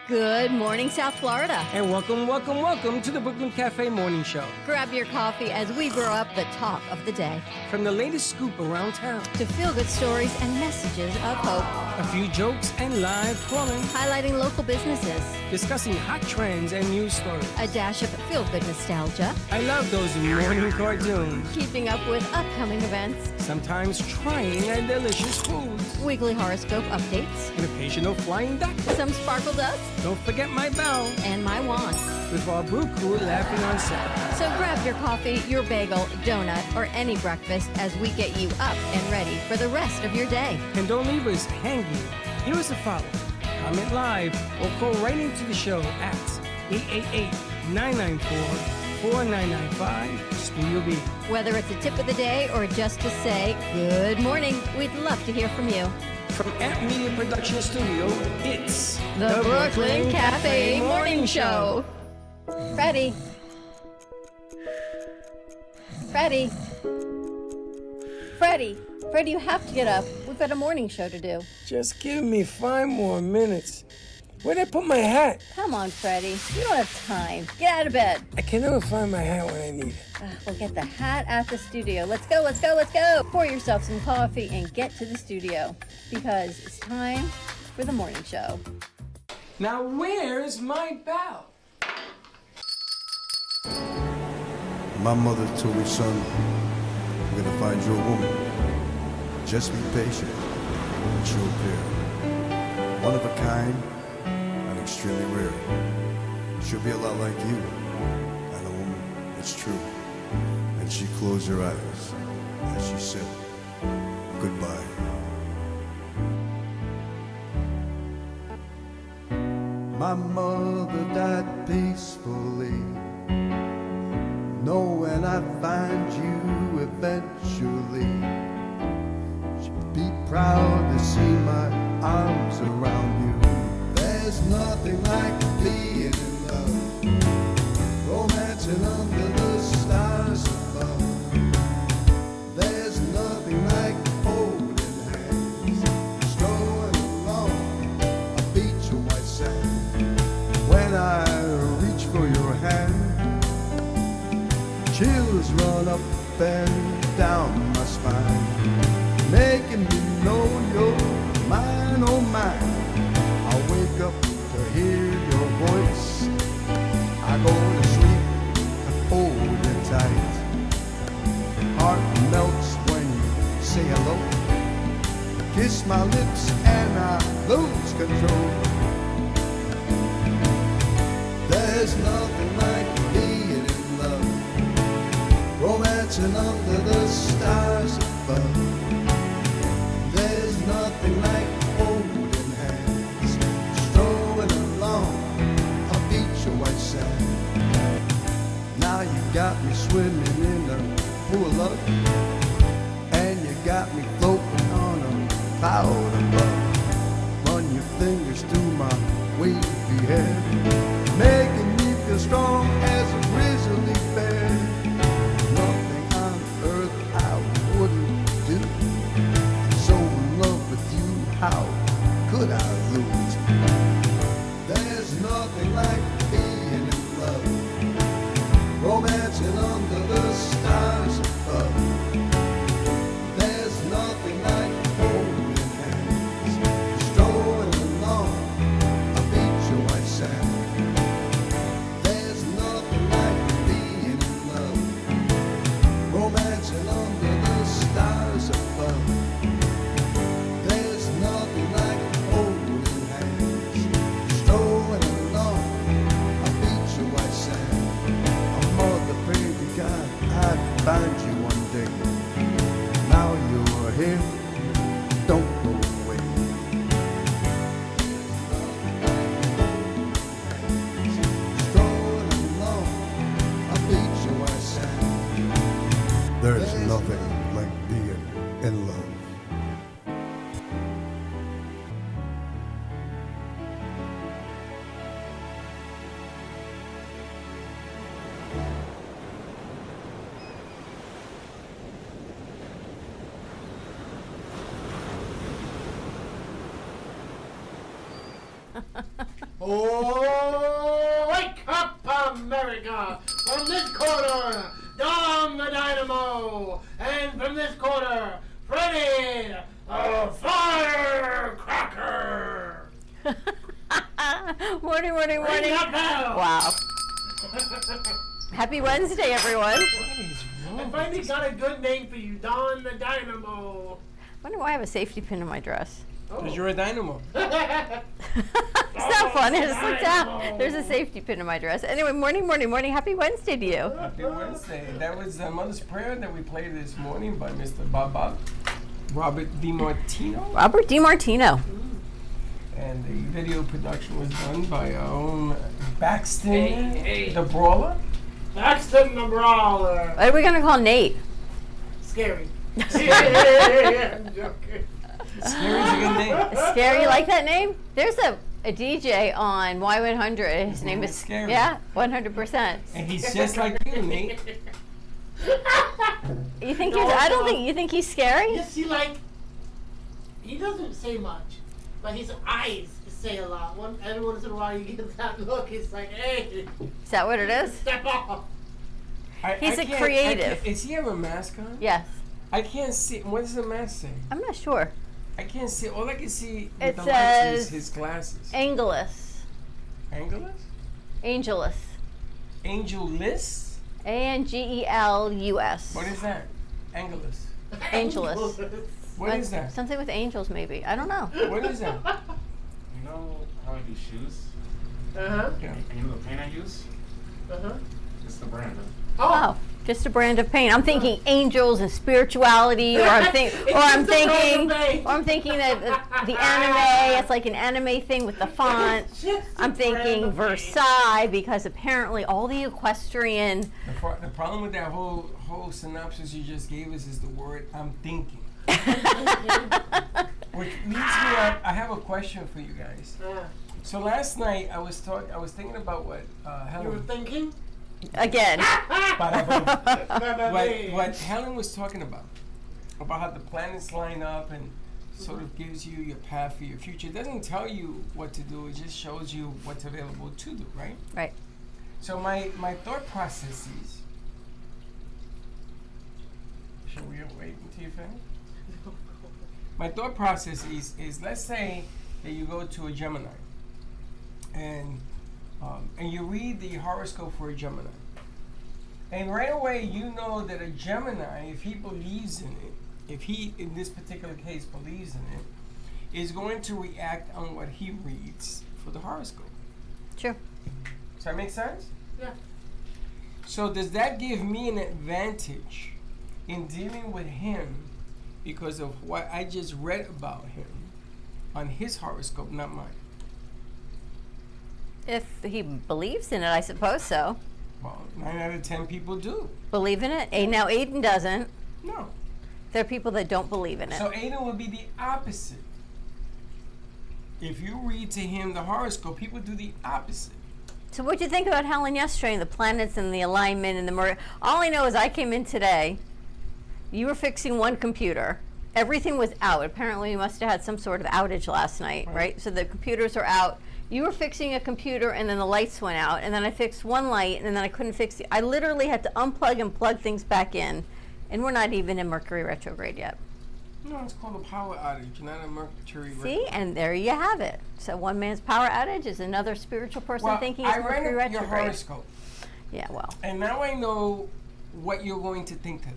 Good morning, South Florida. And welcome to the Brooklyn Cafe Morning Show. Grab your coffee as we brew up the talk of the day. From the latest scoop around town to feel-good stories and messages of hope. A few jokes and live calling. Highlighting local businesses. Discussing hot trends and news stories. A dash of feel-good nostalgia. I love those morning cartoons. Keeping up with upcoming events. Sometimes trying and delicious foods. Weekly horoscope updates. An occasional flying duck. Some sparkle dust. Don't forget my bell. And my wand. With our brew crew laughing on set. So grab your coffee, your bagel, donut, or any breakfast as we get you up and ready for the rest of your day. And don't leave us hanging. Give us a follow. Comment live or call right into the show at 888-994-4995 Studio B. Whether it's a tip of the day or just to say good morning, we'd love to hear from you. From Amp Media Production Studio, it's the Brooklyn Cafe Morning Show. Freddie, you have to get up. We've got a morning show to do. Just give me 5 more minutes. Where'd I put my hat? Come on, Freddie. You don't have time. Get out of bed. I can never find my hat when I need it. We'll get the hat at the studio. Let's go. Pour yourself some coffee and get to the studio because it's time for the morning show. Now, where's my bell? My mother told me, son, we're gonna find you a woman. Just be patient, and she'll appear. One of a kind and extremely rare. She'll be a lot like you, and a woman that's true. And she closed her eyes as she said, goodbye. My mother died peacefully, knowing I'd find you eventually. She'd be proud to see my arms around you. There's nothing like being in love, romancing under the stars above. There's nothing like holding hands, strolling along a beach of white sand. When I reach for your hand, chills run up and down my spine, making me know you're mine, oh mine. I wake up to hear your voice, I go to sleep and hold you tight. Heart melts when you say hello, kiss my lips and I lose control. There's nothing like being in love, romancing under the stars above. There's nothing like holding hands, strolling along a beach of white sand. Now you got me swimming in a pool of love, and you got me floating on a cloud above. Run your fingers through my wavy hair, making me feel strong as a grizzly bear. Nothing on earth I wouldn't do. I'm so in love with you, how could I lose? There's nothing like being in love, romancing under the stars above. There's nothing like holding hands, strolling along a beach of white sand. There's nothing like being in love, romancing under the stars above. There's nothing like holding hands, Oh, wake up, America! From this corner, Dom the Dynamo, and from this corner, Freddy the Firecracker. Morning. Ring that bell. Wow. Happy Wednesday, everyone. What is I wrong? finally got a good name for you, Don the Dynamo. Wonder why I have a safety pin in my dress. Because you're a dynamo. It's not fun. Just look down. There's a safety pin in my dress. Anyway, morning. Happy Wednesday to you. Happy Wednesday. That was Mother's Prayer that we played this morning by Mr. Robert DiMartino. Robert DiMartino. And the video production was done by our own Baxton, Hey. the Brawler. Baxton the Brawler. What are we gonna call Nate? Scary. I'm joking. Scary's a good name. Scary, you like that name? There's a DJ on Y100. His name is Scary. Yeah, 100%. And he's just like you, Nate. You think No, he's? I don't no. think you think he's scary. You see, he doesn't say much, but his eyes say a lot. Every once in a while, you get that look. It's like, hey, Is that what it is? step off. He's a can't- creative. Is he have a mask on? Yes. I can't see. What does the mask say? I'm not sure. I can't see. All I can see with It the lights is says his glasses. Angelus. Angelus? Angelus. Angelus? Angelus. What is that? Angelus. Angelus. What is that? Something with angels, maybe. I don't know. What is that? You know how I do shoes? Uh-huh. Yeah. And you know the paint I use? Uh-huh. It's the brand. Oh, just a brand of paint. I'm thinking angels and spirituality, or I'm thinking that the anime. It's like an anime thing with the font. I'm thinking Versailles because apparently all the equestrian. The problem with that whole synopsis you just gave us is the word "I'm thinking," which leads me. I have a question for you guys. So last night I was thinking about what You were Helen. thinking? Again. What Helen was talking about how the planets line up and sort of gives you your path for your future. It doesn't tell you what to do. It just shows you what's available to do, right? Right. So my thought process is, should we wait until you finish? My thought process is let's say that you go to a Gemini and you read the horoscope for a Gemini. And right away you know that a Gemini, if he believes in it, if he, in this particular case, believes in it, is going to react on what he reads for the horoscope. True. Does that make sense? Yeah. So does that give me an advantage in dealing with him because of what I just read about him on his horoscope, not mine? If he believes in it, I suppose so. Well, 9 out of 10 people do. Believe in it? Now Aiden doesn't. No. There are people that don't believe in it. So Aiden would be the opposite. If you read to him the horoscope, people do the opposite. So what'd you think about Helen yesterday and the planets and the alignment and the all I know is I came in today. You were fixing one computer. Everything was out. Apparently you must have had some sort of outage last night, right? So the computers are out. You were fixing a computer and then the lights went out and then I fixed one light and then I couldn't fix it. I literally had to unplug and plug things back in, and we're not even in Mercury retrograde yet. No, it's called a power outage, not a Mercury. See, and there you have it. So one man's power outage is another spiritual person thinking it's I Mercury read your retrograde. horoscope, Yeah, well. and now I know what you're going to think today.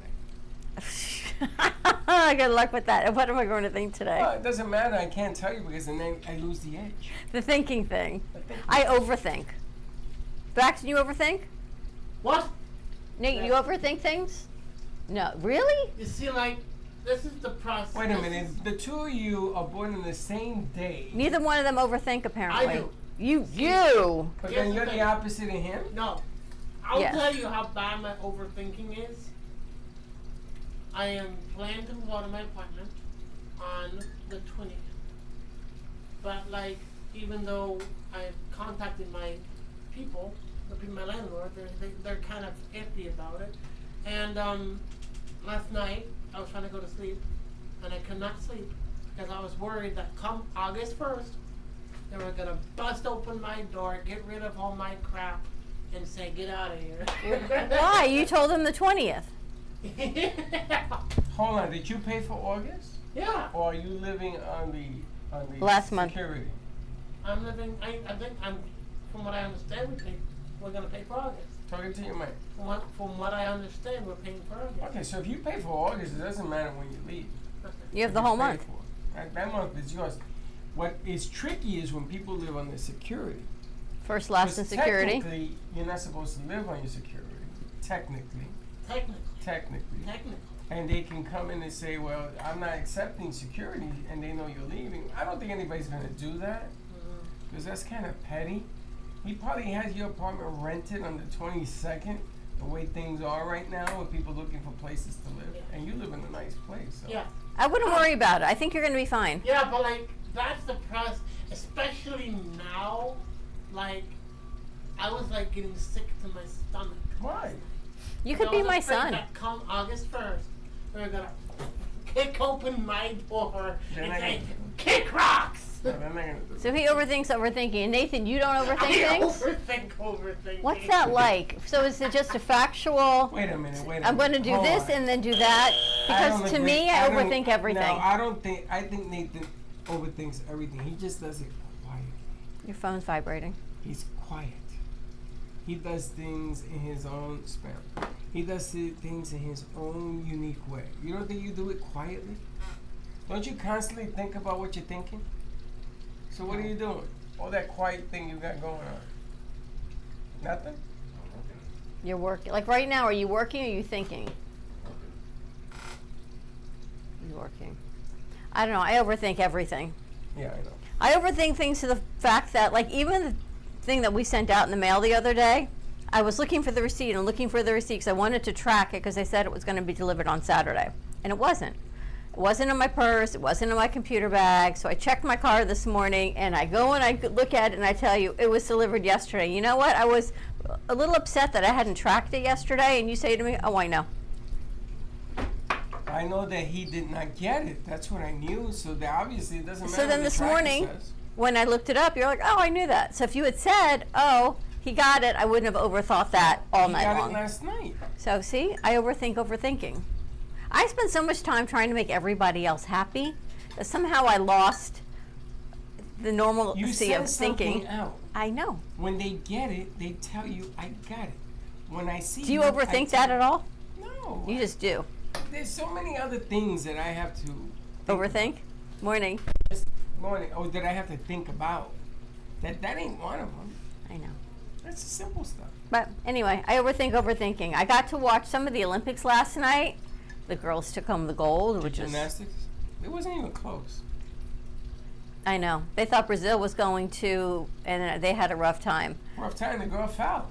Good luck with that. What am I going to think today? Well, it doesn't matter. I can't tell you because then I lose the edge. The thinking thing. I overthink. Braxton, you overthink? What? Nate, you overthink things? No. Really? You see, this is the process. Wait a minute. The two of you are born on the same day, Neither one of them overthink, apparently. I do. You. but Here's then the you're thing. the opposite of him? No. I'll Yes. tell you how bad my overthinking is. I am planning to move out of my apartment on the 20th. But, even though I've contacted my people, my landlord, they're kind of iffy about it. And last night, I was trying to go to sleep, and I could not sleep because I was worried that come August 1st, They were gonna bust open my door, get rid of all my crap, and say, "Get out of here." Why? You told them the 20th. Hold on, did you pay for August? Yeah, Or are you living on the Last month. security? I'm living. I think from what I understand, we're gonna pay for August. Talking to your man. From what I understand, we're paying for August. Okay, so if you pay for August, it doesn't matter when you leave. You have the whole You pay month. for it. That month is yours. What is tricky is when people live on the security. First, last, and security. Technically, you're not supposed to live on your security. Technically. Technically. And they can come in and say, well, I'm not accepting security, and they know you're leaving. I don't think anybody's going to do that, because that's kind of petty. He probably has your apartment rented on the 22nd, the way things are right now, with people looking for places to live. Yeah. And you live in a nice place. So. Yeah. I wouldn't worry about it. I think you're going to be fine. Yeah, but like that's the press, especially now. Like, I was like getting sick to my stomach. Why? You could I be was my afraid son. That come August 1st, we're gonna kick open my door They're and not say, gonna- "Kick rocks." No, they're not going to do So that. he overthinks overthinking. And Nathan, you don't overthink I things? overthink. What's that like? So is it just a factual, Wait a minute, I'm going to do Hold this on. and then do that? I don't Because to agree. me, I don't- overthink everything. No, I think Nathan overthinks everything. He just does it quietly. Your phone's vibrating. He's quiet. He does things in his own spell. He does things in his own unique way. You don't think you do it quietly? Don't you constantly think about what you're thinking? So what are you doing? All that quiet thing you got going on. Nothing? You're working. Like right now, are you working or are you thinking? You're working. I don't know. I overthink everything. Yeah, I know. I overthink things to the fact that, like, even the thing that we sent out in the mail the other day, I was looking for the receipt and looking for the receipt because I wanted to track it because they said it was going to be delivered on Saturday. And it wasn't. It wasn't in my purse. It wasn't in my computer bag. So I checked my car this morning and I go and I look at it and I tell you it was delivered yesterday. You know what? I was a little upset that I hadn't tracked it yesterday. And you say to me, oh, I know. I know that he did not get it. That's what I knew. So that obviously it doesn't matter. So then what this the tracker morning, says. when I looked it up, you're like, oh, I knew that. So if you had said, oh, he got it, I wouldn't have overthought that all He night got long. it last night. So see, I overthink overthinking. I spend so much time trying to make everybody else happy that somehow I lost the You normalcy send of something thinking. out. I know. When they get it, they tell you, I got it. When I see Do you I overthink tell that at all? No. You just do. There's so many other things that I have to think Overthink? Morning. Just morning, that I have to think about. That ain't one of them. I know. That's the simple stuff. But anyway, I overthink overthinking. I got to watch some of the Olympics last night. The girls took home the gold, which is, Gymnastics, it wasn't even close. I know. They thought Brazil was going to, and they had a rough time. Rough time, the girl fouled.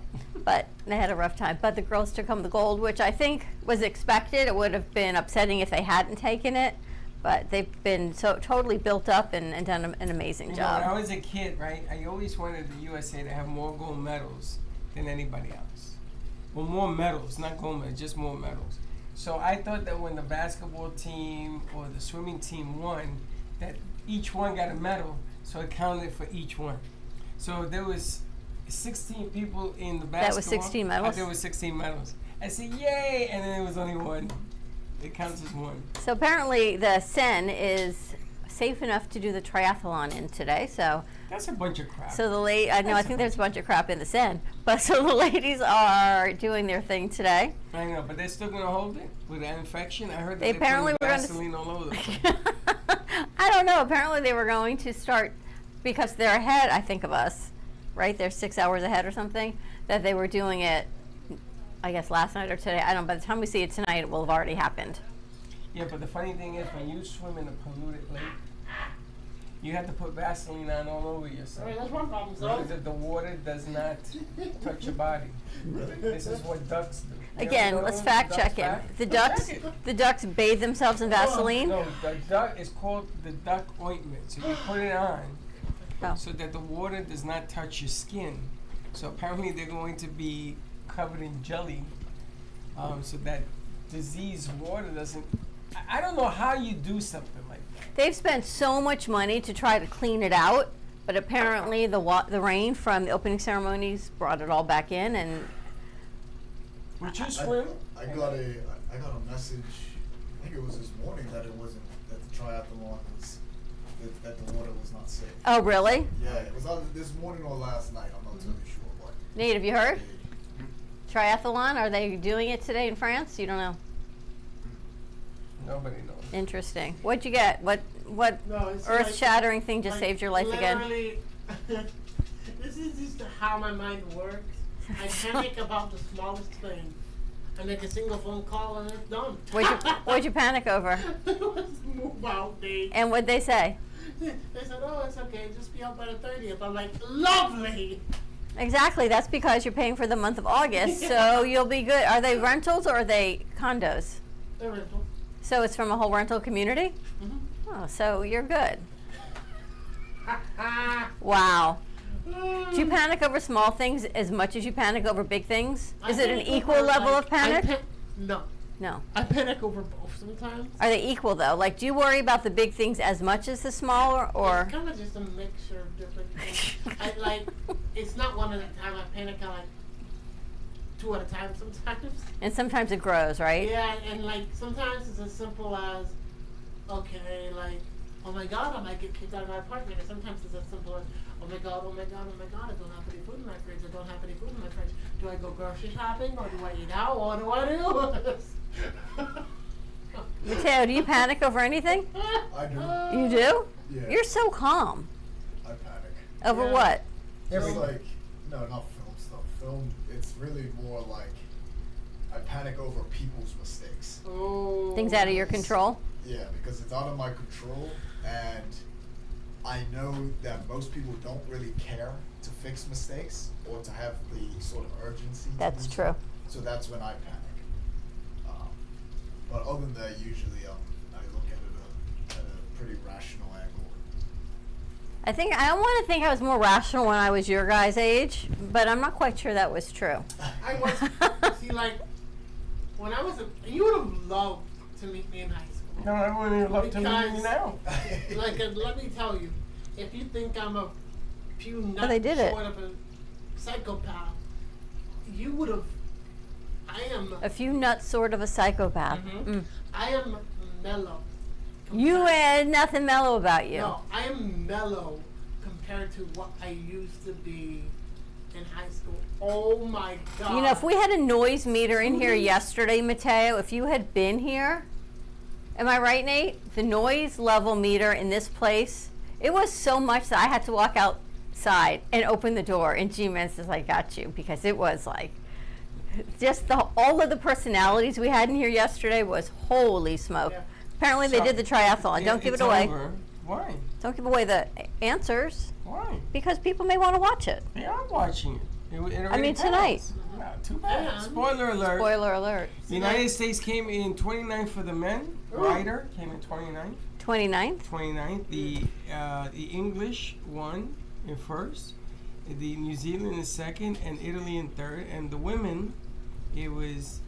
But they had a rough time. But the girls took home the gold, which I think was expected. It would have been upsetting if they hadn't taken it. But they've been so totally built up and done an amazing You know, when I job. was a kid, right, I always wanted the USA to have more gold medals than anybody else. Well, more medals, not gold medals, just more medals. So I thought that when the basketball team or the swimming team won, that each one got a medal, so it counted for each one. So there was 16 people in the basketball. That was 16 medals? There was 16 medals. I said, yay, and then there was only one. It counts as one. So apparently the Seine is safe enough to do the triathlon in today. So That's a bunch of crap. I know, I think there's a bunch of crap in the Seine. But so the ladies are doing their thing today. I know, but they're still going to hold it with that infection. I heard that They they're apparently putting were gonna Vaseline all over the place. I don't know. Apparently they were going to start, because they're ahead, I think, of us, right? They're 6 hours ahead or something, that they were doing it, I guess, last night or today. I don't know. By the time we see it tonight, it will have already happened. Yeah, but the funny thing is, when you swim in a polluted lake, you have to put Vaseline on all over yourself. Alright, that's one problem, Because so. if the water does not touch your body. This is what ducks do. You Again, ever let's know fact ducks check it. back? The Fact ducks, check it. the ducks bathe themselves in Vaseline. No, the duck is called the duck ointment. So you put it on Oh. so that the water does not touch your skin. So apparently they're going to be covered in jelly, so that diseased water doesn't. I don't know how you do something like that. They've spent so much money to try to clean it out But apparently the rain from the opening ceremonies brought it all back in, and Would you swim? I got a message. I think it was this morning that it wasn't that the triathlon was that the water was not safe. oh really? Yeah, it was either this morning or last night. I'm not totally sure, but Nate, have you heard? Triathlon, are they doing it today in France? You don't know. Nobody knows. Interesting. What'd you get? What No, it's earth-shattering thing just like, saved your life again? literally, this is just how my mind works. I panic about the smallest thing. I make a single phone call and it's done. What'd you panic over? It was move out date. And what'd they say? They said, oh, it's okay, just be out by the 30th. I'm like, lovely! Exactly. That's because you're paying for the month of August, so you'll be good. Are they rentals or are they condos? They're rental. So it's from a whole rental community? Mm-hmm. Oh, so you're good. Wow. Do you panic over small things as much as you panic over big things? Is it an panic equal over, level like, of panic? No. No. I panic over both sometimes. Are they equal though? Like, do you worry about the big things as much as the smaller, or? It's kind of just a mixture of different things. I like, it's not one at a time. I panic at like 2 at a time sometimes. And sometimes it grows, right? Yeah, and like sometimes it's as simple as, okay, like, oh my god, I might get kicked out of my apartment. Or sometimes it's as simple as, oh my god, oh my god, oh my god, I don't have any food in my fridge. I don't have any food in my fridge. Do I go grocery shopping or do I eat out? What do I do? Mateo, do you panic over anything? I do. You do? Yeah. You're so calm. I panic. Over Yeah. what? It's Every- like no, not film stuff. Film. It's really more like I panic over people's mistakes. Oh. Things out of your control? Yeah, because it's out of my control, and I know that most people don't really care to fix mistakes or to have the sort of urgency. to That's do true. So that's when I panic. But other than that, usually I look at it at a pretty rational angle. I don't want to think I was more rational when I was your guys' age, but I'm not quite sure that was true. I was, see, like, when I was you would have loved to meet me in high school. No, I wouldn't even love to meet you Because- now. Like, let me tell you, if you think I'm a few nuts they did it. short of a psychopath, you would have. I am. A few nuts, sort of a psychopath. Mhm. Mm. I am mellow. You compared- had nothing mellow about you. No, I am mellow compared to what I used to be in high school. Oh my god. You know, if we had a noise meter in here yesterday, Mateo, if you had been here, am I right, Nate? The noise level meter in this place, it was so much that I had to walk outside and open the door, and G-Man says, I got you, because it was like, just all of the personalities we had in here yesterday was holy smoke. Yeah. Apparently they So- did the triathlon. Yeah, Don't give it it's away. over. Why? Don't give away the answers, Why? because people may want to watch it. They are watching it. It already mean, passed. tonight. Not too bad. Yeah. Spoiler alert. Spoiler alert. The United States came in 29th for the men. Ryder came in 29th. 29th? 29th. The English won in first. The New Zealand in second, and Italy in third. And the women, it was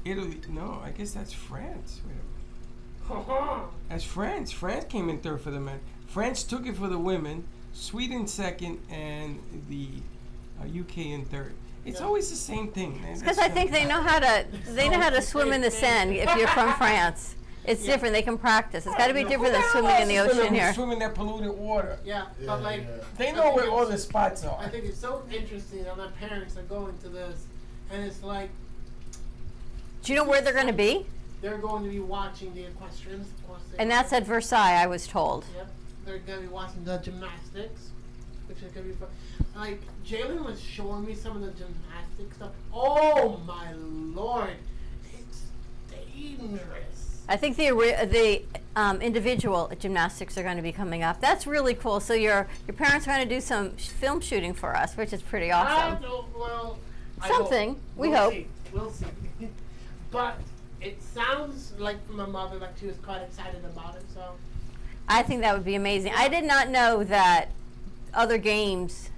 Italy. No, I guess that's France. Wait a minute. That's France. France came in third for the men. France took it for the women. Sweden second, and the UK in third. It's always the same thing. Because I think they know how to swim in the Seine if you're from France. It's different. They can practice. It's got to be different than swimming in the ocean here. Swim in that polluted water. Yeah, Yeah, but like, yeah. They I know think where all it's- the spots are. I think it's so interesting that my parents are going to this, and it's like Do you know where they're going to be? they're going to be watching the equestrians, of course. And that's at Versailles, I was told. Yep, they're going to be watching the gymnastics, which is going to be fun. Like, Jalen was showing me some of the gymnastic stuff. Oh my lord, it's dangerous. I think the individual gymnastics are going to be coming up. That's really cool. So your parents are going to do some film shooting for us, which is pretty I awesome. don't, well, I Something. hope. We We'll hope. see. We'll see. But it sounds like from my mother, like she was quite excited about it. So I think that would be amazing. I did not know that other games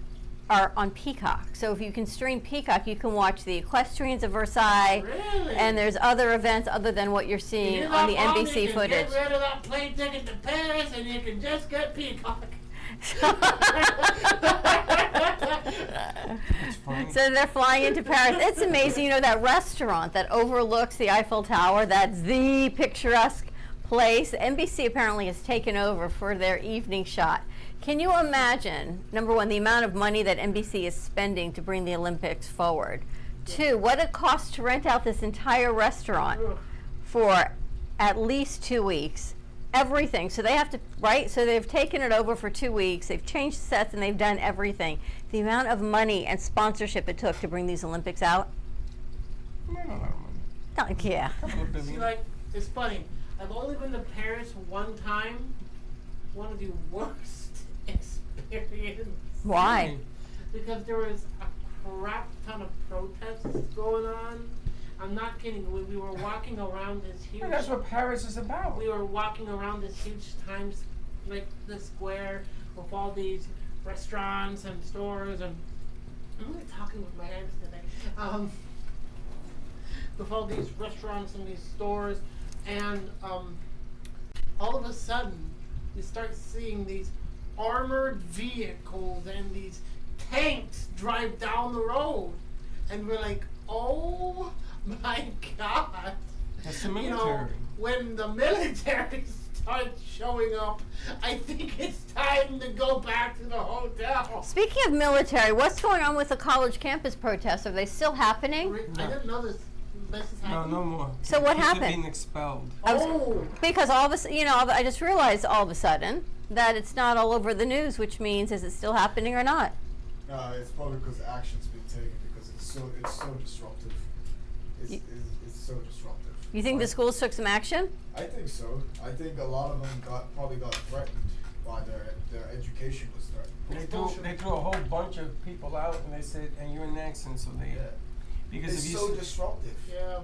are on Peacock. So if you can stream Peacock, you can watch the Equestrians of Versailles. really, And there's other events other than what you're seeing You're on the not wrong, NBC you can footage. Get rid of that plane ticket to Paris, and you can just get Peacock. It's funny. So they're flying into Paris. It's amazing. You know, that restaurant that overlooks the Eiffel Tower, that's the picturesque place. NBC apparently has taken over for their evening shot. Can you imagine, number one, the amount of money that NBC is spending to bring the Olympics forward? Two, what it costs to rent out this entire restaurant for at least 2 weeks. Everything. So they have to, right? So they've taken it over for 2 weeks. They've changed sets and they've done everything. The amount of money and sponsorship it took to bring these Olympics out. Not a lot of money. Yeah. Couple of See, billion. like, it's funny. I've only been to Paris one time. One of the worst experiences. Why? Because there was a crap ton of protests going on. I'm not kidding. We were walking around this huge. Well, that's what Paris is about. We were walking around this huge times, like the square, with all these restaurants and stores, and I'm really talking with my hands today. With all these restaurants and these stores, and all of a sudden, you start seeing these armored vehicles and these tanks drive down the road, and we're like, oh my God. That's the You military. know, when the military starts showing up, I think it's time to go back to the hotel. Speaking of military, what's going on with the college campus protests? Are they still happening? I didn't know this is No, happening. no more. So what Kids are happened? being expelled. Oh, Because all of a sudden, you know, I just realized all of a sudden that it's not all over the news, which means is it still happening or not? No, it's probably because action's been taken because it's so disruptive. It's so disruptive. You think the schools took some action? I think so. I think a lot of them probably got threatened by their education was threatened. They threw a whole bunch of people out and they said, and you're next, and so they, Yeah. because It's if you so s- disruptive. yeah.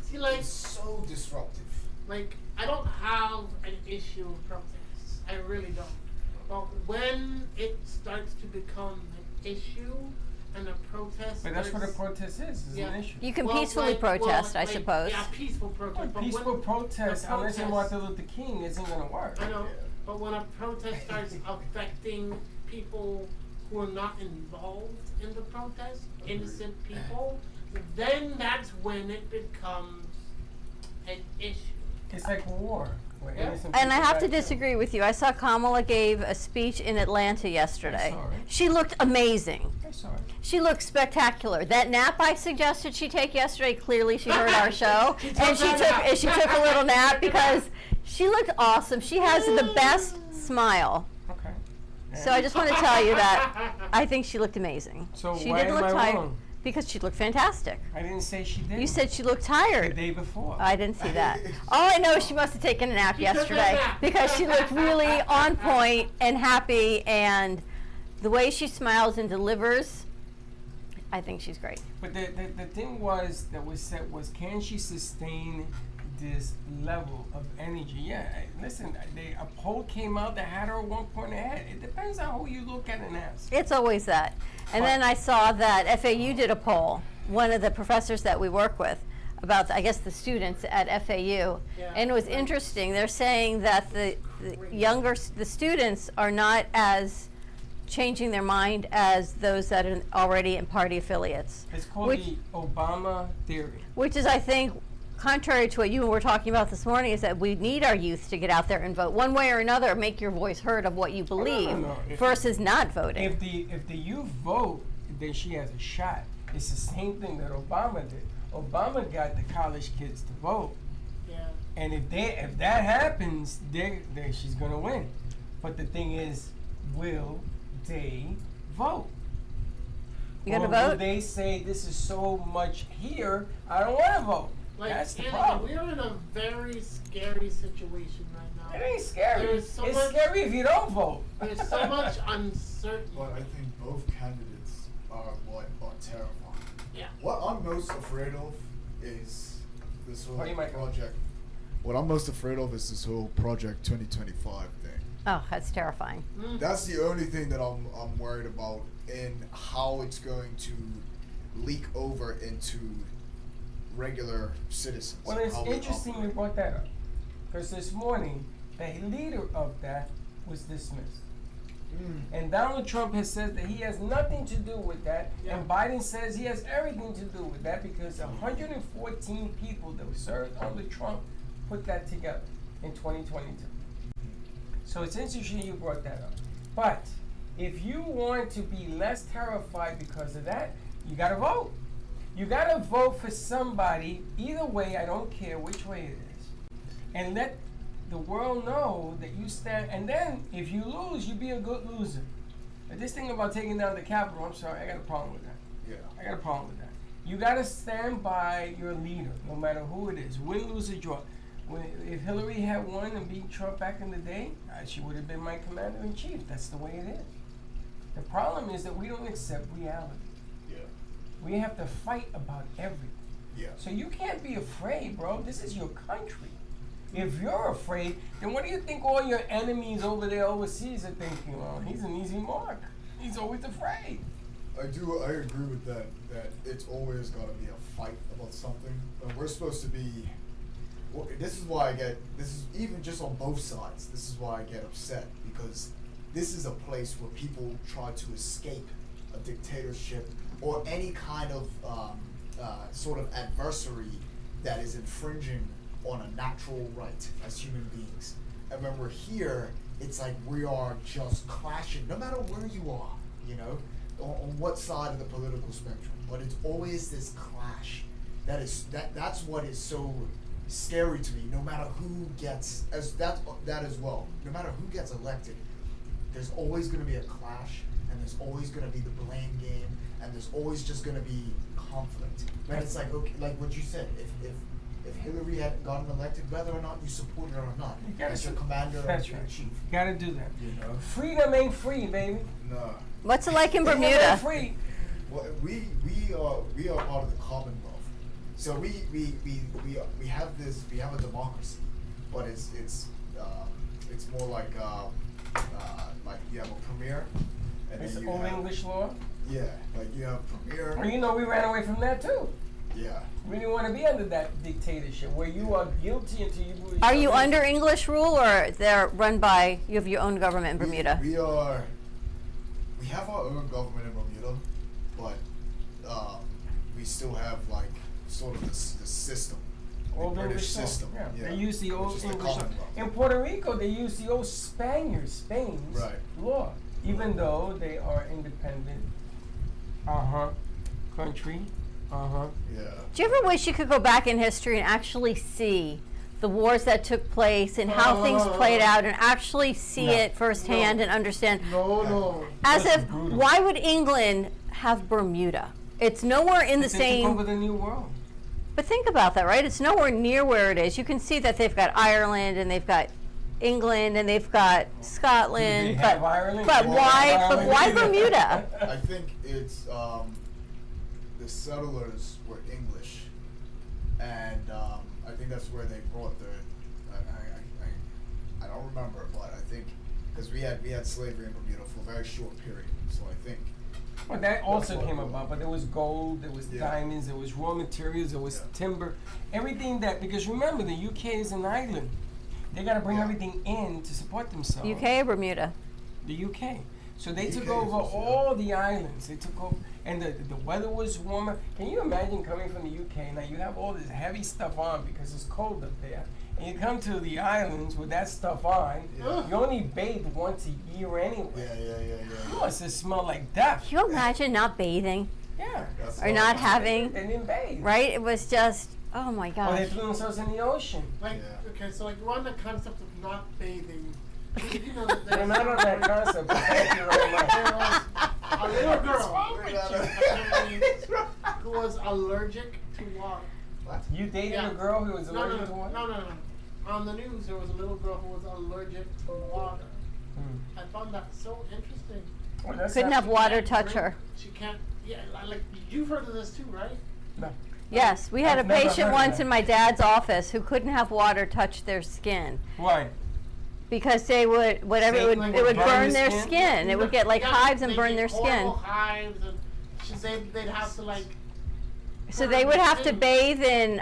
See, like, It's so disruptive. I don't have an issue with protests. I really don't. But when it starts to become an issue and a protest, but that's what a starts- protest is Yeah. an issue. You can Well, peacefully protest, I like, suppose. Yeah, peaceful protest. But Peaceful when protest, the unless you're protest- Martin Luther King, isn't going to work. I know, Yeah. but when a protest starts affecting people who are not involved in the protest, innocent people, then that's when it becomes an issue. It's like war. where Yeah. innocent And I people have to die too. disagree with you. I saw Kamala gave a speech in Atlanta yesterday. saw it. She looked amazing. I saw it. She looked spectacular. That nap I suggested she take yesterday, clearly she heard our show. She took and she that took nap. and she took a little nap because she looked awesome. She has the best smile. Okay. So I just want to tell you that I think she looked amazing. So she why did am look I tired wrong? because she looked fantastic. I didn't say she did. You said she looked the tired. day before. I didn't see that. All I know is she must have taken a nap She took a yesterday nap. because she looked really on point and happy, and the way she smiles and delivers, I think she's great. But the thing was that was said was, can she sustain this level of energy? Yeah, listen, a poll came out that had her 1 point ahead. It depends on who you look at and ask. It's always that. And then I saw that FAU did a poll, one of the professors that we work with, about, I guess, the students at FAU. Yeah. And it was interesting. They're saying that the the students are not as changing their mind as those that are already in party affiliates. It's called Which- the Obama theory. Which is, I think, contrary to what you were talking about this morning, is that we need our youth to get out there and vote. One way or another, make your voice heard of what you believe no. If- versus not voting. If the youth vote, then she has a shot. It's the same thing that Obama did. Obama got the college kids to vote, Yeah. and if that happens, then she's gonna win. But the thing is, will they vote? You gonna Or will vote? they say this is so much here, I don't want to vote? Like, That's the Anna, problem. we're in a very scary situation right It now. ain't scary. There's so It's much- scary if you don't vote. There's so much uncertainty. But I think both candidates are terrifying. Yeah. What I'm most afraid of is this whole What do you make of? project. What I'm most afraid of is this whole Project 2025 thing. Oh, that's terrifying. That's the only thing that I'm worried about in how it's going to leak over into regular citizens. Well, and it's how we interesting you operate. brought that up, because this morning the leader of that was dismissed. And Donald Trump has said that he has nothing to do with that. Yeah. And Biden says he has everything to do with that because 114 people that served under Trump put that together in 2022. So it's interesting you brought that up. But if you want to be less terrified because of that, you got to vote. You got to vote for somebody. Either way, I don't care which way it is. And let the world know that you stand. And then if you lose, you be a good loser. But this thing about taking down the Capitol, I'm sorry, I got a problem with that. Yeah. I got a problem with that. You got to stand by your leader, no matter who it is. Win, lose, or draw. If Hillary had won and beat Trump back in the day, she would have been my commander-in-chief. That's the way it is. The problem is that we don't accept reality. Yeah. We have to fight about everything. Yeah. So you can't be afraid, bro. This is your country. If you're afraid, then what do you think all your enemies over there overseas are thinking? Well, he's an easy mark. He's always afraid. I agree with that it's always got to be a fight about something. And we're supposed to be, well, this is even just on both sides, this is why I get upset, because this is a place where people try to escape a dictatorship or any kind of sort of adversary that is infringing on a natural right as human beings. And when we're here, it's like we are just clashing, no matter where you are, you know, on what side of the political spectrum. But it's always this clash. That's what is so scary to me. No matter who gets that as well. No matter who gets elected, there's always going to be a clash, and there's always going to be the blame game, and there's always just going to be conflict. But it's like, okay, like what you said, if Hillary hadn't gotten elected, whether or not you support her or not, as your commander That's in right. chief. You gotta do that. You know? Freedom ain't free, baby. No. What's it like in Freedom Bermuda? ain't free. Well, we are part of the Commonwealth, so we have a democracy, but it's more like you have a premier, and It's then you old have, English law. yeah, like you have premier. Well, you know, we ran away from that too. Yeah. We didn't want to be under that dictatorship where you are guilty until you lose. Are you under English rule, or they're run by, you have your own government in Bermuda? We have our own government in Bermuda, but we still have like sort of the system, the Old British English law. system. Yeah. They use the which old is the English law. Commonwealth. In Puerto Rico, they use the old Spain's Right. law, even though they are independent. Country. Yeah. Do you ever wish you could go back in history and actually see the wars that took place and how things played out and actually see No. it firsthand and understand? No. As That's if, brutal. why would England have Bermuda? It's nowhere in the They took over same. the new world. But think about that, right? It's nowhere near where it is. You can see that they've got Ireland and they've got England and they've got Scotland. Did they but have Ireland? but They didn't why? have But Ireland why either. Bermuda? I think it's the settlers were English, and I think that's where they brought the. I don't remember, but I think because we had slavery in Bermuda for a very short period, so I think. Well, that also That's came what- about, but there was gold, there was Yeah. diamonds, there was raw materials, there was Yeah. timber, everything that, because remember, the UK is an island. They got to bring Yeah. everything in to support themselves. UK or Bermuda? The UK. So they The took UK over is also- all the islands. They took over, and the weather was warmer. Can you imagine coming from the UK? Now you have all this heavy stuff on because it's cold up there. And you come to the islands with that stuff on. Yeah. You only bathe once a year anyway. Yeah. You must have smelled like death. Can you imagine not bathing Yeah. That's or all not I- having? They didn't bathe. Right? It was just, oh my Or they gosh. threw themselves in the ocean. Like, Yeah. okay, so like we're on the concept of not bathing. Did you know that They're there's not on that concept. But thank you very much. there was a little girl wrong with you? who was allergic to water. What? You dated Yeah. a girl who was No. allergic to water? No. On the news, there was a little girl who was allergic to water. Hmm. I found that so interesting. Well, that's Couldn't not- have water Can't touch drink- her. She can't. Yeah, like you've heard of this too, right? No. Yes, we had I've a never patient heard of once that. in my dad's office who couldn't have water touch their skin Why? because they would, whatever, Same it like would burn burn the their skin? skin. It would get like Yeah, hives and they burn get their skin. horrible hives, and she said they'd have to like So they would have to bathe in,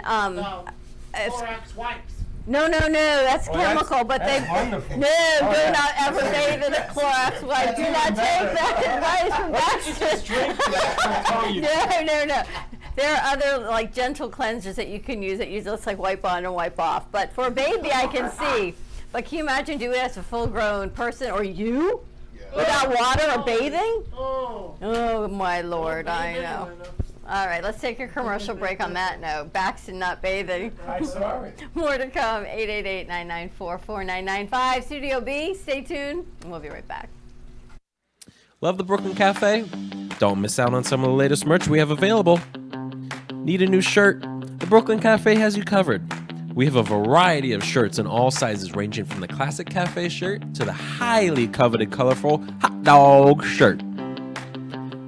Borax wipes. No, that's Well, that's- chemical, but that's they wonderful. No, Oh, do yeah. not ever bathe in a Clorox wipe. Do not take that advice from Just drink that, I'm telling you. No. There are other like gentle cleansers that you can use that you just like wipe on and wipe off. But for a baby, I can see. But can you imagine doing that as a full-grown person or you without water or bathing? Oh my Lord, I know. All right, let's take a commercial break on that note. Backs and not bathing. I'm sorry. More to come. 888-994-4995. Studio B, stay tuned, and we'll be right back. Love the Brooklyn Cafe? Don't miss out on some of the latest merch we have available. Need a new shirt? The Brooklyn Cafe has you covered. We have a variety of shirts in all sizes, ranging from the classic cafe shirt to the highly coveted colorful hot dog shirt.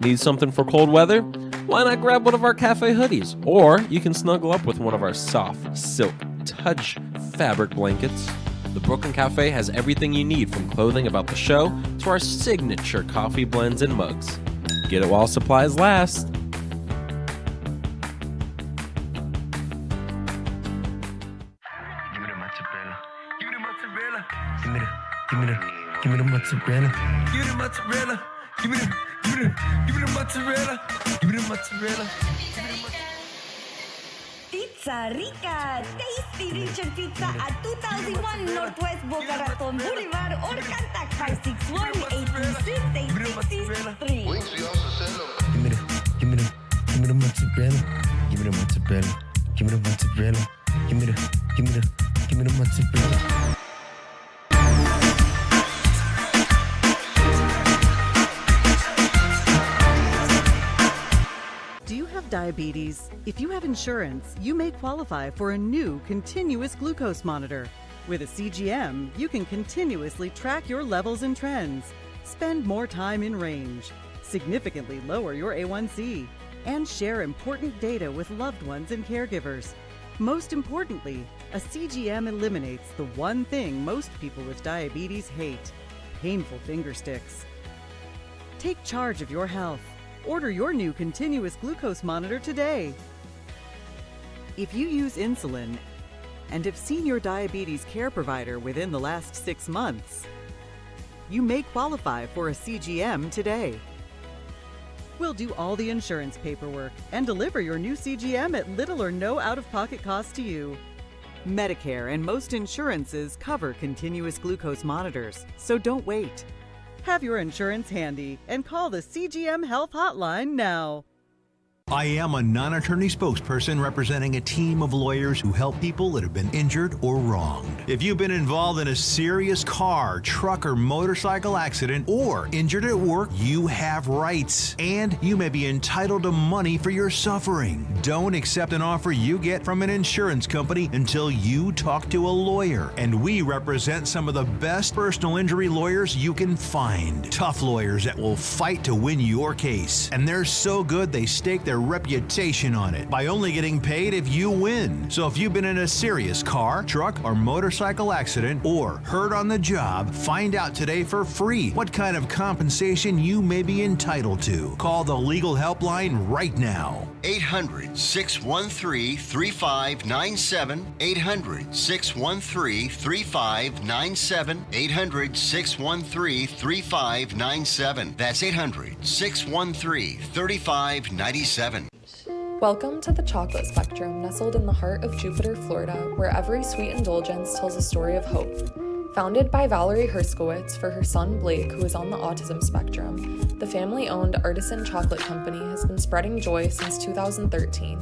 Need something for cold weather? Why not grab one of our cafe hoodies? Or you can snuggle up with one of our soft silk touch fabric blankets. The Brooklyn Cafe has everything you need, from clothing about the show to our signature coffee blends and mugs. Get it while supplies last. Give me the mozzarella. Give me the mozzarella. Give me the mozzarella. Give me the mozzarella. Pizza Rica, tasty Richard Pizza at 2001 Northwest Boca Raton Boulevard or contact 561-826-8663. Give me the mozzarella. Give me the mozzarella. Give me the mozzarella. Give me the mozzarella. Do you have diabetes? If you have insurance, you may qualify for a new continuous glucose monitor. With a CGM, you can continuously track your levels and trends, spend more time in range, significantly lower your A1C, and share important data with loved ones and caregivers. Most importantly, a CGM eliminates the one thing most people with diabetes hate: painful finger sticks. Take charge of your health. Order your new continuous glucose monitor today. If you use insulin and have seen your diabetes care provider within the last 6 months, you may qualify for a CGM today. We'll do all the insurance paperwork and deliver your new CGM at little or no out-of-pocket cost to you. Medicare and most insurances cover continuous glucose monitors, so don't wait. Have your insurance handy and call the CGM Health Hotline now. I am a non-attorney spokesperson representing a team of lawyers who help people that have been injured or wronged. If you've been involved in a serious car, truck, or motorcycle accident or injured at work, you have rights, and you may be entitled to money for your suffering. Don't accept an offer you get from an insurance company until you talk to a lawyer. And we represent some of the best personal injury lawyers you can find. Tough lawyers that will fight to win your case. And they're so good they stake their reputation on it by only getting paid if you win. So if you've been in a serious car, truck, or motorcycle accident or hurt on the job, find out today for free what kind of compensation you may be entitled to. Call the legal helpline right now. 800-613-3597. 800-613-3597. 800-613-3597. That's 800-613-3597. Welcome to the Chocolate Spectrum, nestled in the heart of Jupiter, Florida, where every sweet indulgence tells a story of hope. Founded by Valerie Herskowitz for her son Blake, who is on the autism spectrum, the family-owned Artisan Chocolate Company has been spreading joy since 2013.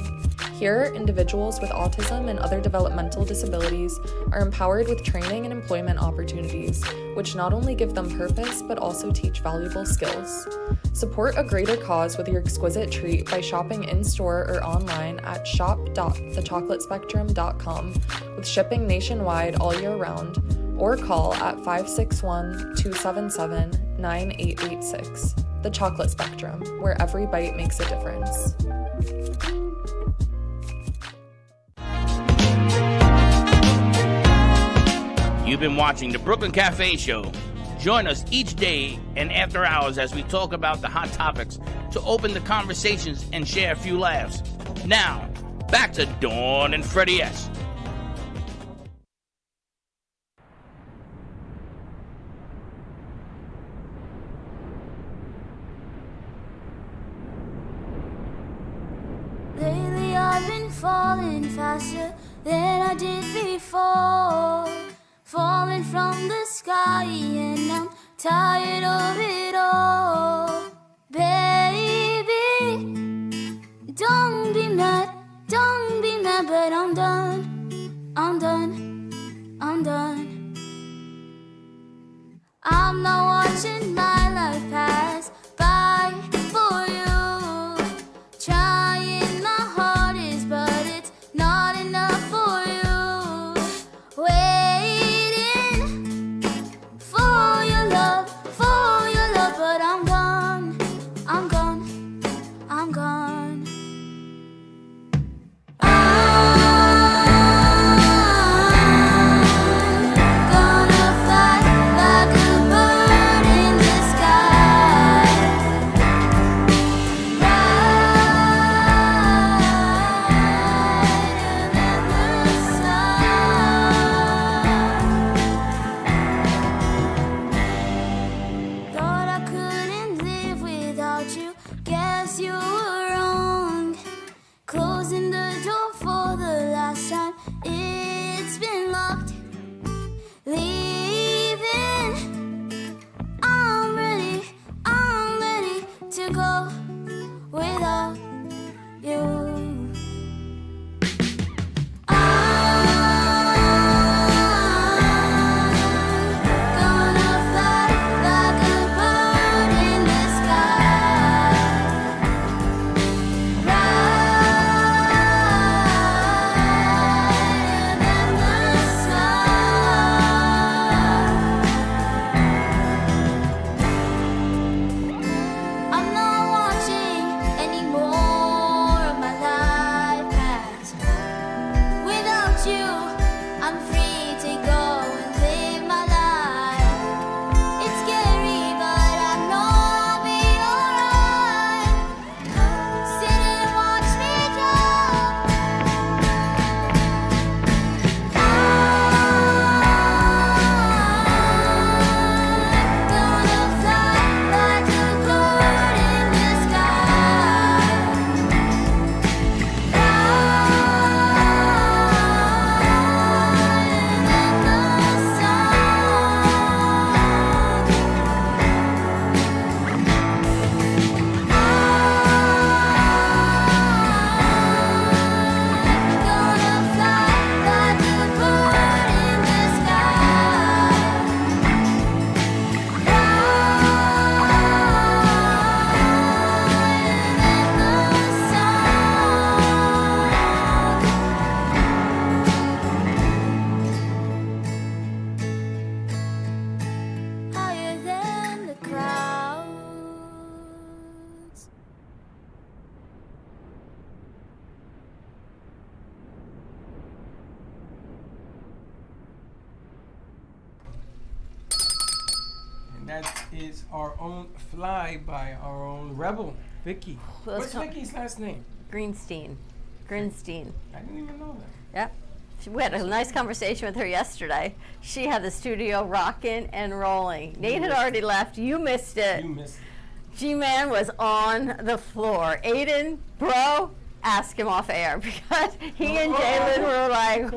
Here, individuals with autism and other developmental disabilities are empowered with training and employment opportunities, which not only give them purpose, but also teach valuable skills. Support a greater cause with your exquisite treat by shopping in-store or online at shop.thechocolates.com, with shipping nationwide all year round, or call at 561-277-9886. The Chocolate Spectrum, where every bite makes a difference. You've been watching the Brooklyn Cafe Show. Join us each day and after hours as we talk about the hot topics to open the conversations and share a few laughs. Now, back to Dawn and Freddie S. falling faster than I did before. Falling from the sky and I'm tired of it all. Baby, don't be mad, but I'm done, I'm done. I'm not watching my life pass by for you. Trying my hardest, but it's not enough for you. Waiting for your love, but I'm gone, I'm gone, I'm gone. That is our own Fly by our own Rebel, Vicky. What's Vicky's last name? Grinstein. I didn't even know that. Yep. We had a nice conversation with her yesterday. She had the studio rocking and rolling. Nate had already left. You missed it. You missed it. G-Man was on the floor. Aiden, bro, ask him off air because he and Jalen were like,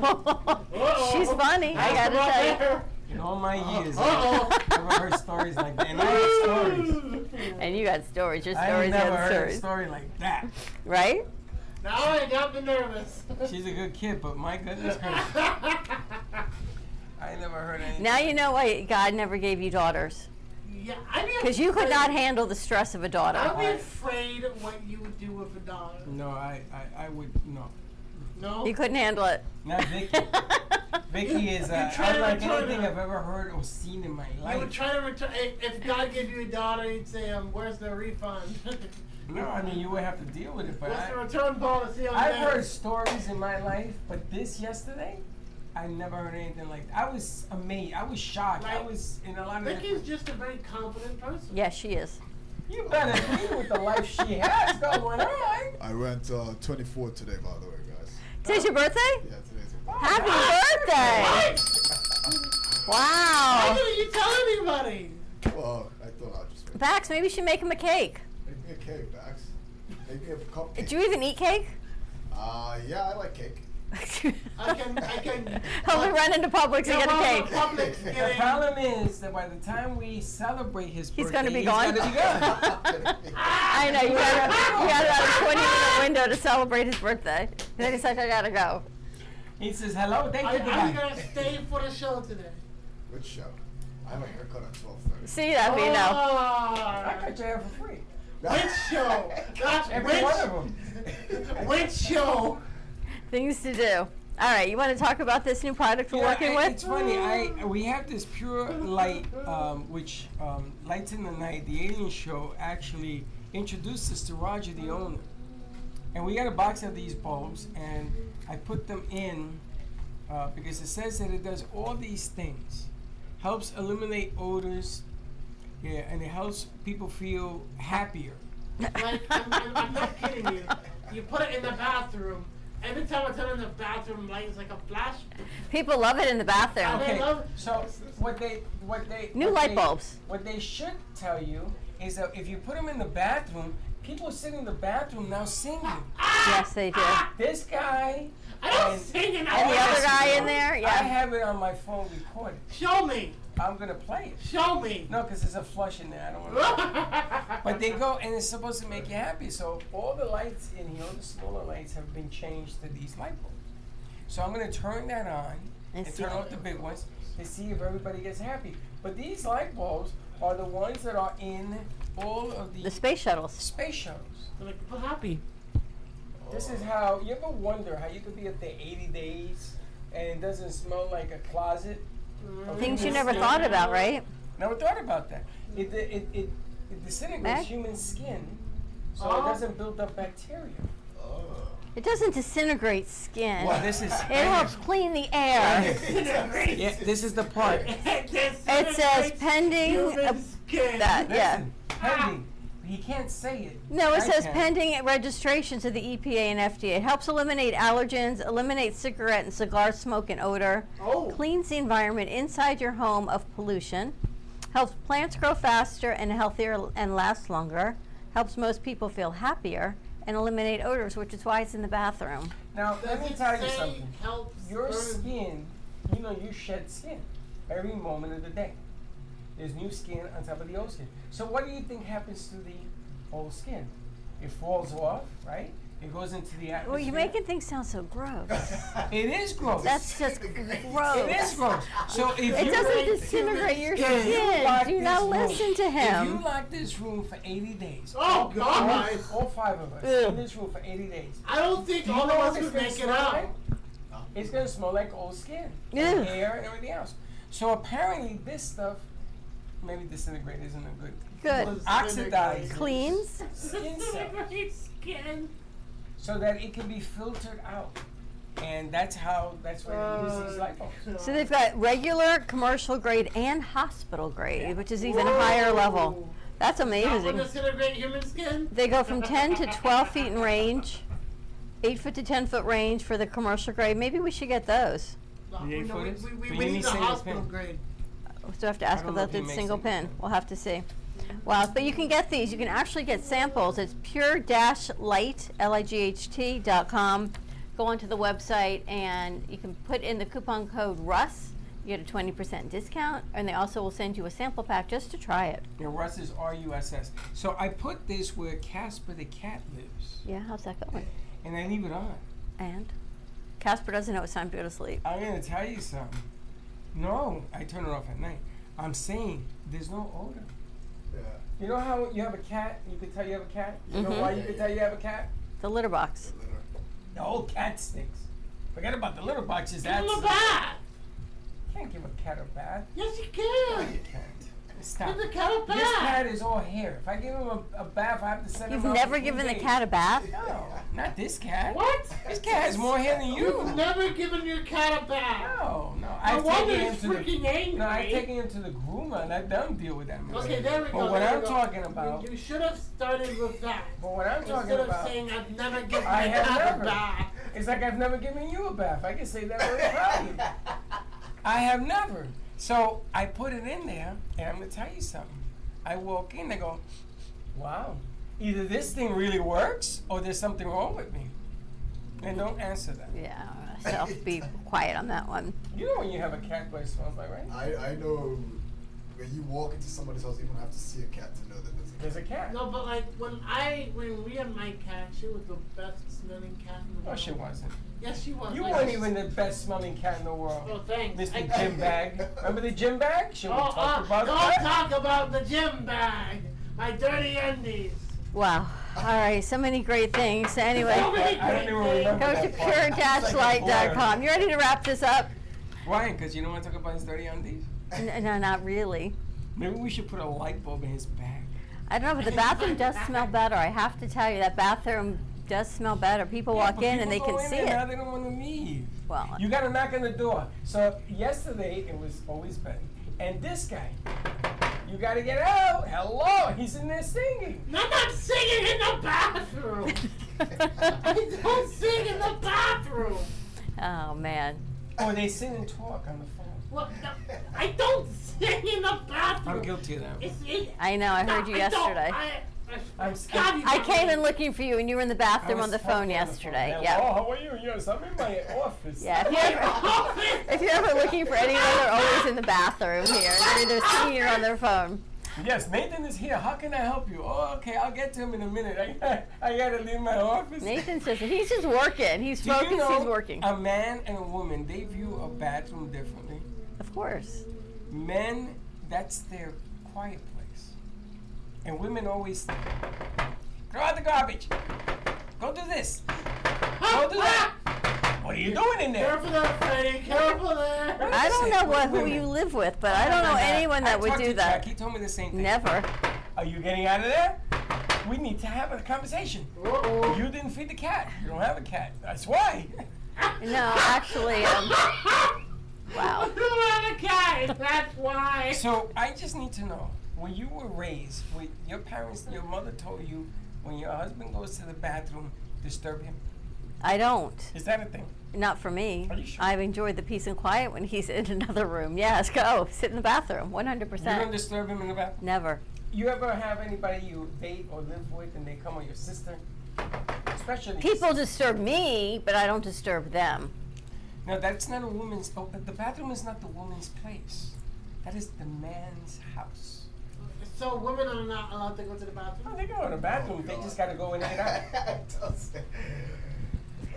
she's funny. I gotta tell you. In all my years, I've never heard stories like that. And I have stories. And you got stories. Your I stories never got heard stories. a story like that. Right? Now I got me nervous. She's a good kid, but my goodness gracious. I never heard anything. Now you know why God never gave you daughters. Yeah, because you could not handle the stress of a daughter. I'd be afraid of what you would do with a daughter. No, I would, no. No? You couldn't handle it. Not Vicky. Vicky is unlike anything I've ever heard or seen in my life. You would try to return. If God gave you a daughter, he'd say, "Where's the refund?" No, I mean you would have to deal with it. But what's the return policy on I've that? heard stories in my life, but this yesterday, I never heard anything like that. I was amazed. I was shocked. I was in a lot of. Vicky's just a very confident person. Yes, she is. You better be with the life she has going on. I went 24 today, by the way, guys. Today's your birthday? Yeah, today's your birthday. Happy birthday! Wow. Why didn't you tell anybody? Well, I thought I'd just make Bax, maybe you should make him a cake. me a cake, Bax. Make me a cupcake. Do you even eat cake? Yeah, I like cake. I can. He'll be running to Publix to get a cake. The problem is that by the time we celebrate his birthday, He's gonna be gone. He's gonna be gone. I know, you got about a 20-minute window to celebrate his birthday. Then he's like, I gotta go. He says, hello, thank you, I'm goodbye. gonna stay for the show today. Which show? I have a haircut at 12:30. See that, we know. I cut your hair for free. Which show? Every one of them. Which show? Things to do. All right, you want to talk about this new product we're working with? It's funny. We have this pure light, which Lights in the Night, the alien show, actually introduced us to Roger, the owner. And we got a box of these bulbs, and I put them in because it says that it does all these things. Helps eliminate odors, and it helps people feel happier. Like, I'm not kidding you. You put it in the bathroom. Every time I turn on the bathroom light, it's like a flash. People love it in the bathroom. Okay, so what they New light bulbs. What they should tell you is that if you put them in the bathroom, people sitting in the bathroom now singing. Yes, they do. This guy. I don't sing in And the other guy in there, yeah. I have it on my phone recorded. Show me. I'm gonna play it. Show me. No, because there's a flush in there. I don't want to. But they go, and it's supposed to make you happy. So all the lights in here, all the smaller lights, have been changed to these light bulbs. So I'm gonna turn that on and turn off the big ones to see if everybody gets happy. But these light bulbs are the ones that are in all of the space shuttles. Space shuttles. To make people happy. This is how you ever wonder how you could be up there 80 days and it doesn't smell like a closet. Things you never thought about, right? Never thought about that. It disintegrates human skin, so it doesn't build up bacteria. It doesn't disintegrate skin. Well, this is. It helps clean the air. Yeah, this is the part. It says pending. That, yeah. Listen, pending. He can't say it. No, it I says can. pending registration to the EPA and FDA. It helps eliminate allergens, eliminates cigarette and cigar smoke and odor, cleans the environment inside your home of pollution, helps plants grow faster and healthier and last longer, helps most people feel happier, and eliminate odors, which is why it's in the bathroom. Now, let me tell you something. Helps Your skin, you shed skin every moment of the day. There's new skin on top of the old skin. So what do you think happens to the old skin? It falls off, right? It goes into the atmosphere. Well, you're making things sound so gross. It is gross. That's just gross. It is gross. So if It you doesn't disintegrate your if you skin. lock Do this not room- listen to him. If you lock this room for 80 days, Oh, God. all five of us Ew. in this room for 80 days. I don't think Do you all know of what us it's would gonna make it smell out. like? It's gonna smell like old skin, Ew. and hair, and everything else. So apparently, this stuff, maybe disintegrate isn't a good. Good. Oxidize Cleans. skin cells Skin. so that it can be filtered out, and that's why they use these light bulbs. So they've got regular, commercial grade, and hospital grade, which is even higher level. That's That amazing. would disintegrate human skin? They go from 10 to 12 feet in range, 8 foot to 10 foot range for the commercial grade. Maybe we should get those. The No, 8 footers? we But you need need the single hospital pin. grade. So I have to ask I don't about know if the he makes single it. pin. We'll have to see. Wow, but you can get these. You can actually get samples. It's pure-light, light.com. Go onto the website and you can put in the coupon code RUSS. You get a 20% discount, and they also will send you a sample pack just to try it. Yeah, Russ is RUSS. So I put this where Casper the cat lives, Yeah, how's that going? and I leave it on. And Casper doesn't know it's time to go to sleep. I'm gonna tell you something. No, I turn it off at night. I'm saying there's no odor. Yeah. You know how you have a cat, you can tell you have a cat? You know Mhm. why you can tell you have a cat? The litter box. The whole cat stinks. Forget about the litter boxes. Give him That's a bath. You can't give a cat a bath. Yes, you No, can. you can't. Stop. Give the cat a This bath. cat is all hair. If I give him a bath, I have to send You've him out never for 2 given the days. cat a bath? No, not this cat. What? This cat has more hair than you. You've never given your cat a bath. No. No I've wonder taken him he's to the. freaking angry. No, I've taken him to the groomer and let them deal with that. mess. Okay, there we go. But what there we I'm go. talking about. You should have started with that. But what I'm talking Instead about. of saying I've never given I my have cat a never. bath. It's like I've never given you a bath. I can say that very proudly. I have never. So I put it in there, and I'm gonna tell you something. I walk in, I go, wow. Either this thing really works, or there's something wrong with me. And don't answer that. Yeah, so be quiet on that one. You know when you have a cat, what it smells like, right? I know when you walk into somebody's house, you don't have to see a cat to know that there's a cat. No, but like when we had my cat, she was the best smelling cat in the world. No, she wasn't. Yes, she was. You Like, weren't even the best smelling cat in the world. Oh, thanks. Mr. Gym Bag. Remember the gym bag? Should we talk about don't that? talk about the gym bag. My dirty undies. Wow. All right, so many great things. Anyway, So many I don't even remember go to that part. pure-light.com. You ready to wrap this up? Why? Because you don't want to talk about his dirty undies? No, not really. Maybe we should put a light bulb in his bag. I don't know, but the bathroom does smell better. I have to tell you, that bathroom does smell better. People walk in and they can see it. Now they don't want to leave. Well, You got to knock on the door. So yesterday it was always Ben, and this guy. You got to get out. Hello, he's in there singing. I'm not singing in the bathroom. I don't sing in the bathroom. oh man. Or they sit and talk on the phone. Well, no, I don't sing in the bathroom. I'm guilty of that. I know, I heard you yesterday. I came in looking for you and you were in the bathroom on the phone yesterday. Yeah. Oh, how are you? Yes, I'm in my office. Yeah, if you're ever looking for anyone, they're always in the bathroom here. They're either singing or on their phone. Yes, Nathan is here. How can I help you? Oh, okay, I'll get to him in a minute. I gotta leave my office. Nathan's just, he's just working. He's Do you focused, know he's working. A man and a woman, they view a bathroom differently. Of course. Men, that's their quiet place. And women always throw out the garbage. Go do this. Go do that. What are you doing in there? Careful there, Freddie. Careful there. I don't know who you live with, but I don't know anyone that would do that. Jack, he told me the same thing. Never. Are you getting out of there? We need to have a conversation. Uh-oh. You didn't feed the cat. You don't have a cat. That's why. No, actually, wow. You don't have a cat. That's why. So I just need to know, when you were raised, with your parents, your mother told you, when your husband goes to the bathroom, disturb him. I don't. Is that a thing? Not for me. Are you sure? I've enjoyed the peace and quiet when he's in another room. Yes, go. Sit in the bathroom. 100%. You don't disturb him in the bathroom? Never. You ever have anybody you date or live with and they come with your sister? Especially People disturb me, but I don't disturb them. No, that's not a woman's. Oh, the bathroom is not the woman's place. That is the man's house. So women are not allowed to go to the bathroom? No, they go to the bathroom. They just got to go in and out.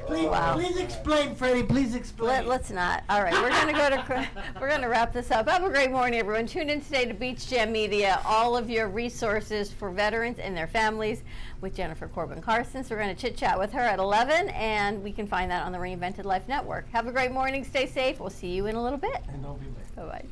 Please, please explain, Freddie. Please explain. Let's not. All right, we're gonna wrap this up. Have a great morning, everyone. Tune in today to Beach Jam Media, all of your resources for veterans and their families, with Jennifer Corbin Carson. So we're gonna chit chat with her at 11, and we can find that on the Reinvented Life Network. Have a great morning. Stay safe. We'll see you in a little bit. And don't be late. Bye bye.